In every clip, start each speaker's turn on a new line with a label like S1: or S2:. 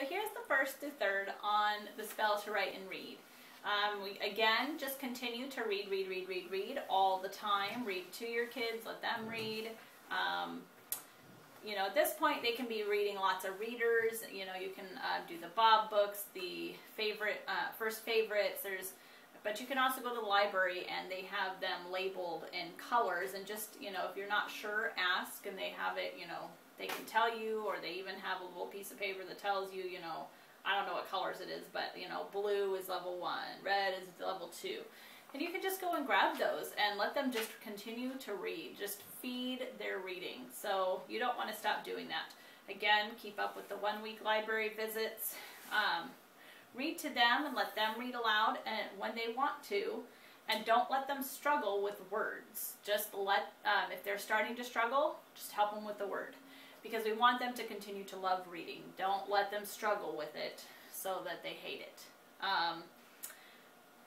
S1: here's the 1st through 3rd on the spell to write and read. We again just continue to read all the time. Read to your kids, let them read. You know, at this point they can be reading lots of readers. You know, you can do the Bob books, the favorite, first favorites. But you can also go to the library and they have them labeled in colors, and just, you know, if you're not sure, ask, and they have it, you know, they can tell you, or they even have a little piece of paper that tells you, you know, I don't know what colors it is, but, you know, blue is level 1, red is level 2. And you can just go and grab those and let them just continue to read. Just feed their reading. So you don't want to stop doing that. Again, keep up with the 1-week library visits. Read to them and let them read aloud and when they want to, and don't let them struggle with words. Just let, if they're starting to struggle, just help them with the word, because we want them to continue to love reading. Don't let them struggle with it so that they hate it.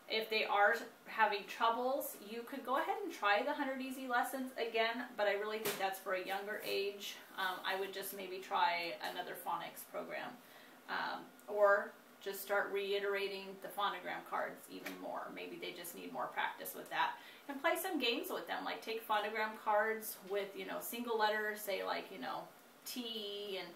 S1: If they are having troubles, you could go ahead and try the 100 Easy Lessons again, but I really think that's for a younger age. I would just maybe try another phonics program, or just start reiterating the phonogram cards even more. Maybe they just need more practice with that. And play some games with them, like take phonogram cards with, you know, single letters, say like, you know, T and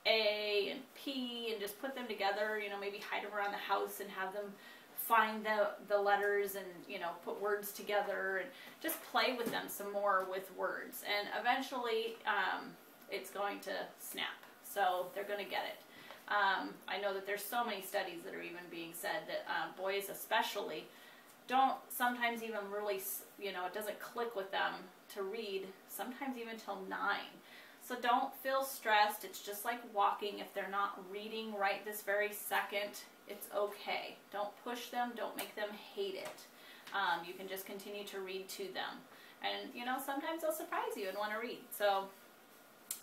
S1: A and P, and just put them together, you know, maybe hide them around the house and have them find the letters and, you know, put words together, and just play with them some more with words. And eventually it's going to snap, so they're going to get it. I know that there's so many studies that are even being said that boys especially don't sometimes even really, you know, it doesn't click with them to read sometimes even till 9. So don't feel stressed. It's just like walking. If they're not reading right this very second, it's okay. Don't push them. Don't make them hate it. You can just continue to read to them. And, you know, sometimes they'll surprise you and want to read. So,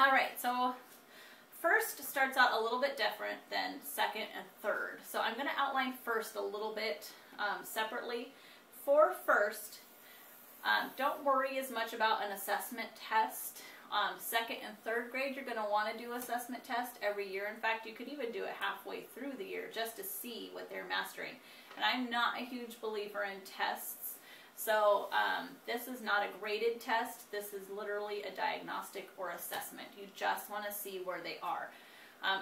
S1: all right. So, 1st starts out a little bit different than 2nd and 3rd. So I'm going to outline 1st a little bit separately. For 1st, don't worry as much about an assessment test. 2nd and 3rd grade, you're going to want to do assessment test every year. In fact, you could even do it halfway through the year just to see what they're mastering. And I'm not a huge believer in tests. So this is not a graded test. This is literally a diagnostic or assessment. You just want to see where they are.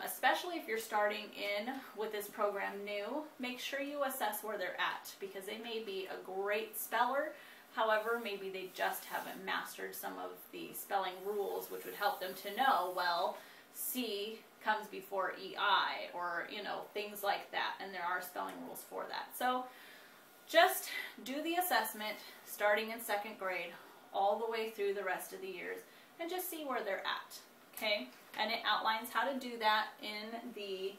S1: Especially if you're starting in with this program new, make sure you assess where they're at, because they may be a great speller. However, maybe they just haven't mastered some of the spelling rules, which would help them to know, well, C comes before EI, or, you know, things like that. And there are spelling rules for that. So just do the assessment starting in 2nd grade all the way through the rest of the years, and just see where they're at, okay? And it outlines how to do that in the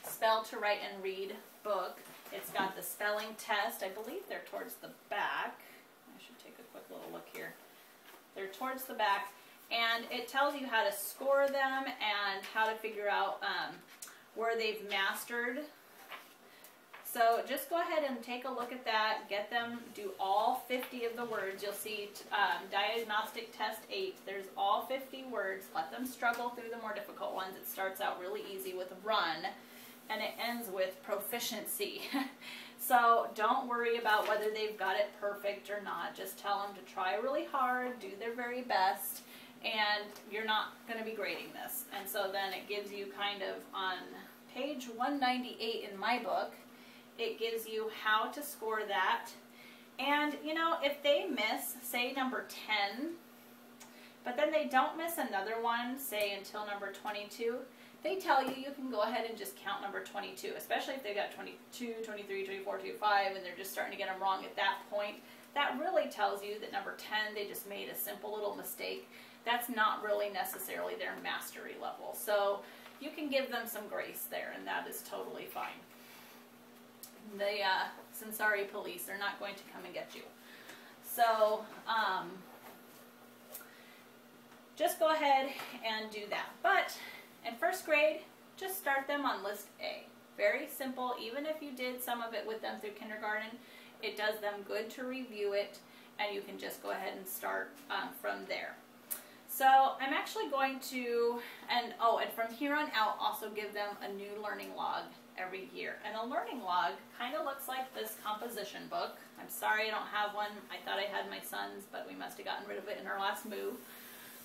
S1: Spell to Write and Read book. It's got the spelling test. I believe they're towards the back. I should take a quick little look here. They're towards the back, and it tells you how to score them and how to figure out where they've mastered. So just go ahead and take a look at that. Get them, do all 50 of the words. You'll see Diagnostic Test 8. There's all 50 words. Let them struggle through the more difficult ones. It starts out really easy with run, and it ends with proficiency. So don't worry about whether they've got it perfect or not. Just tell them to try really hard, do their very best, and you're not going to be grading this. And so then it gives you kind of on page 198 in my book, it gives you how to score that. And, you know, if they miss, say, number 10, but then they don't miss another one, say, until number 22, they tell you you can go ahead and just count number 22, especially if they've got 22, 23, 24, 25, and they're just starting to get them wrong at that point. That really tells you that number 10, they just made a simple little mistake. That's not really necessarily their mastery level. So you can give them some grace there, and that is totally fine. The Censari police are not going to come and get you. So just go ahead and do that. But in 1st grade, just start them on list A. Very simple. Even if you did some of it with them through kindergarten, it does them good to review it, and you can just go ahead and start from there. So I'm actually going to, and from here on out, also give them a new learning log every year. And a learning log kind of looks like this composition book. I'm sorry I don't have one. I thought I had my son's, but we must have gotten rid of it in our last move.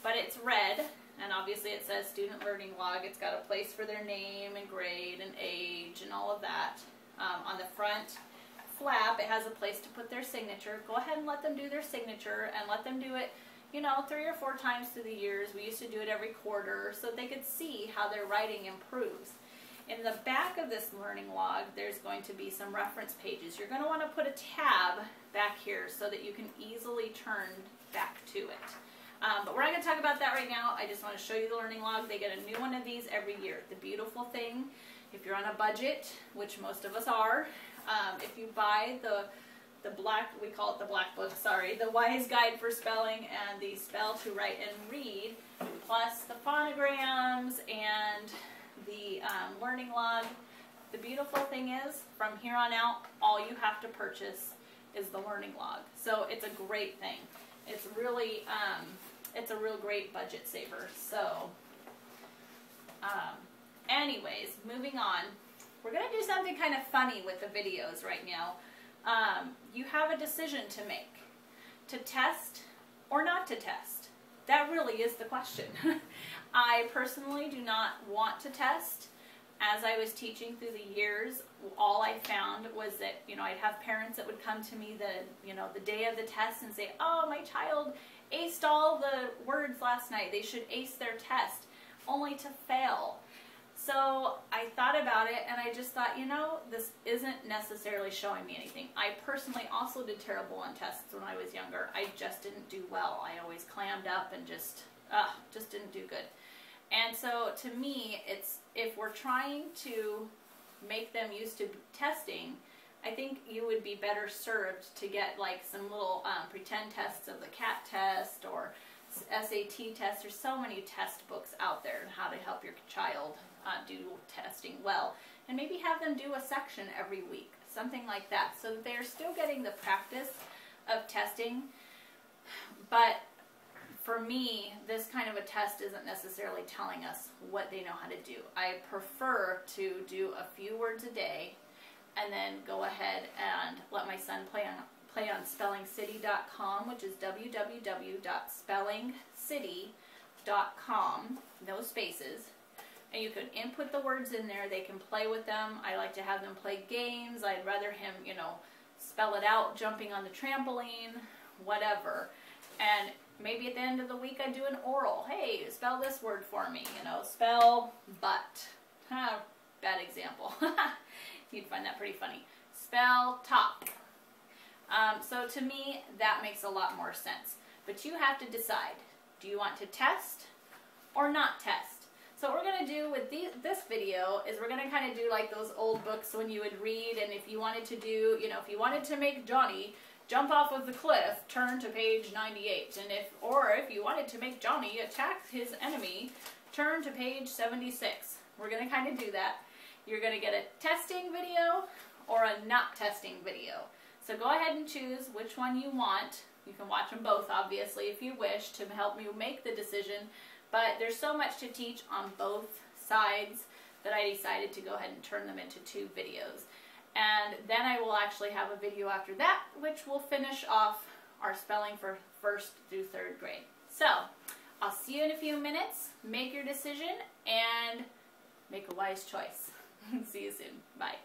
S1: But it's red, and obviously it says student learning log. It's got a place for their name and grade and age and all of that. On the front flap, it has a place to put their signature. Go ahead and let them do their signature, and let them do it, you know, 3 or 4 times through the years. We used to do it every quarter so they could see how their writing improves. In the back of this learning log, there's going to be some reference pages. You're going to want to put a tab back here so that you can easily turn back to it. But we're not going to talk about that right now. I just want to show you the learning log. They get a new one of these every year. The beautiful thing, if you're on a budget, which most of us are, if you buy the black, we call it the black book, sorry, the Wise Guide for Spelling and the Spell to Write and Read, plus the phonograms and the learning log, the beautiful thing is, from here on out, all you have to purchase is the learning log. So it's a great thing. It's really, it's a real great budget saver. So, anyways, moving on. We're going to do something kind of funny with the videos right now. You have a decision to make. To test or not to test. That really is the question. I personally do not want to test. As I was teaching through the years, all I found was that, you know, I'd have parents that would come to me the day of the test and say, oh, my child aced all the words last night. They should ace their test, only to fail. So I thought about it, and I just thought, you know, this isn't necessarily showing me anything. I personally also did terrible on tests when I was younger. I just didn't do well. I always clammed up and just didn't do good. And so to me, it's, if we're trying to make them used to testing, I think you would be better served to get like some little pretend tests of the CAT test or SAT test. There's so many test books out there on how to help your child do testing well. And maybe have them do a section every week, something like that, so that they're still getting the practice of testing. But for me, this kind of a test isn't necessarily telling us what they know how to do. I prefer to do a few words a day and then go ahead and let my son play on spellingcity.com, which is www.spellingcity.com, no spaces. And you can input the words in there. They can play with them. I like to have them play games. I'd rather him, you know, spell it out, jumping on the trampoline, whatever. And maybe at the end of the week I do an oral. Hey, spell this word for me. You know, spell butt. Bad example. You'd find that pretty funny. Spell top. So to me, that makes a lot more sense. But you have to decide. Do you want to test or not test? So what we're going to do with this video is we're going to kind of do like those old books when you would read, and if you wanted to do, you know, if you wanted to make Johnny jump off of the cliff, turn to page 98. And if you wanted to make Johnny attack his enemy, turn to page 76. We're going to kind of do that. You're going to get a testing video or a not testing video. So go ahead and choose which one you want. You can watch them both, obviously, if you wish, to help you make the decision. But there's so much to teach on both sides that I decided to go ahead and turn them into 2 videos. And then I will actually have a video after that, which will finish off our spelling for 1st through 3rd grade. So, I'll see you in a few minutes. Make your decision and make a wise choice. See you soon. Bye.